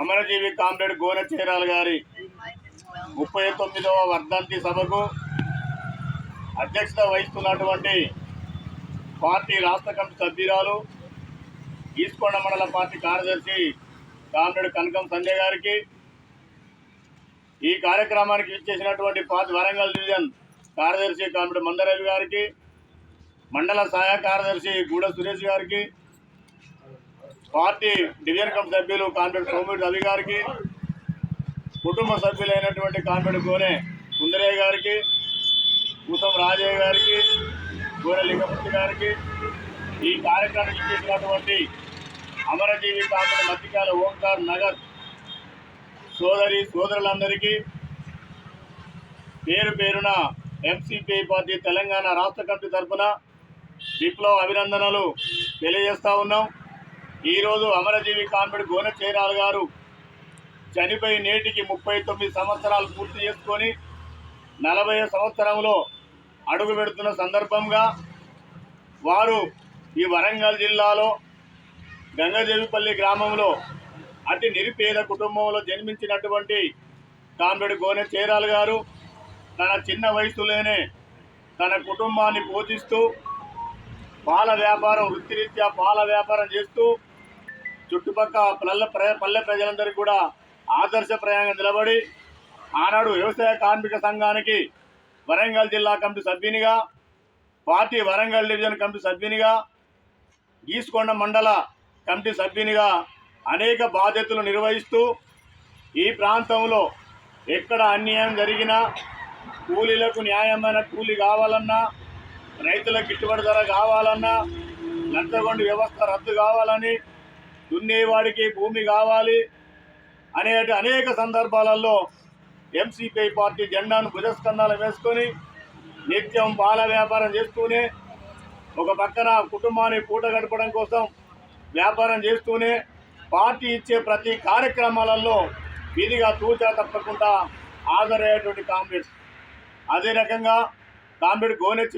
అమరజీవి comrade గోనె చీరాల గారి 39వ వర్ధంతి సభకు అధ్యక్షత వహిస్తున్నటువంటి పార్టీ రాష్ట్ర కమిటీ సభ్యురాలు ఈస్కొండ మండల పార్టీ కార్యదర్శి కామ్రేడ్ కనకం సంజయ్ గారికి, ఈ కార్యక్రమానికి ఇచ్చేసినటువంటి వరంగల్ డివిజన్ కార్యదర్శి కామ్రేడ్ మందరవి గారికి, మండల సహాయ కార్యదర్శి గూడ సురేష్ గారికి, పార్టీ డివిజన్ కమిటీ సభ్యులు కామ్రేడ్ సోమిరెడ్డి రవి గారికి, కుటుంబ సభ్యులైనటువంటి కామ్రేడ్ గోనె సుందరయ్య గారికి, కూసం రాజయ్య గారికి, గోనె లింగమూర్తి గారికి, ఈ కార్యక్రమానికి ఇచ్చేసినటువంటి అమరజీవి కామ్రేడ్ మధ్యకాల ఓంకార్ నగర్ సోదరులందరికీ పేరు పేరున ఎంసీపీ పార్టీ తెలంగాణ రాష్ట్ర కమిటీ తరఫున విప్లవ అభినందనలు తెలియజేస్తా ఉన్నాం. ఈరోజు అమరజీవి కామ్రేడ్ గోనె చీరాల గారు చనిపోయి నేటికి 39 సంవత్సరాలు పూర్తి చేసుకొని 40వ సంవత్సరంలో అడుగు పెడుతున్న సందర్భంగా వారు ఈ వరంగల్ జిల్లాలో గంగదేవిపల్లి గ్రామంలో అతి నిరుపేద కుటుంబంలో జన్మించినటువంటి కామ్రేడ్ గోనె చీరాల గారు తన చిన్న వయసులోనే తన కుటుంబాన్ని పోషిస్తూ పాల వ్యాపారం వృత్తిరీత్యా పాల వ్యాపారం చేస్తూ చుట్టుపక్కల పల్లె ప్రజలందరికీ కూడా ఆదర్శప్రాయంగా నిలబడి ఆనాడు వ్యవసాయ కార్మిక సంఘానికి వరంగల్ జిల్లా కమిటీ సభ్యునిగా, పార్టీ వరంగల్ డివిజన్ కమిటీ సభ్యునిగా, ఈస్కొండ మండల కమిటీ సభ్యునిగా అనేక బాధ్యతలు నిర్వహిస్తూ ఈ ప్రాంతంలో ఎక్కడ అన్యాయం జరిగినా, కూలీలకు న్యాయమైన కూలీ కావాలన్నా, రైతులకు గిట్టుబాటు ధర కావాలన్నా, లంచగొండి వ్యవస్థ రద్దు కావాలని, దున్నేవాడికి భూమి కావాలి అనేక సందర్భాలలో ఎంసీపీ పార్టీ జెండాను భుజస్కంధాలు వేసుకొని నిత్యం పాల వ్యాపారం చేస్తూనే, ఒక పక్కన కుటుంబాన్ని పూట గడపడం కోసం వ్యాపారం చేస్తూనే పార్టీ ఇచ్చే ప్రతి కార్యక్రమాలలో విధిగా తూచా తప్పకుండా హాజరయ్యేటువంటి కామ్రేడ్స్. అదే రకంగా కామ్రేడ్ గోనె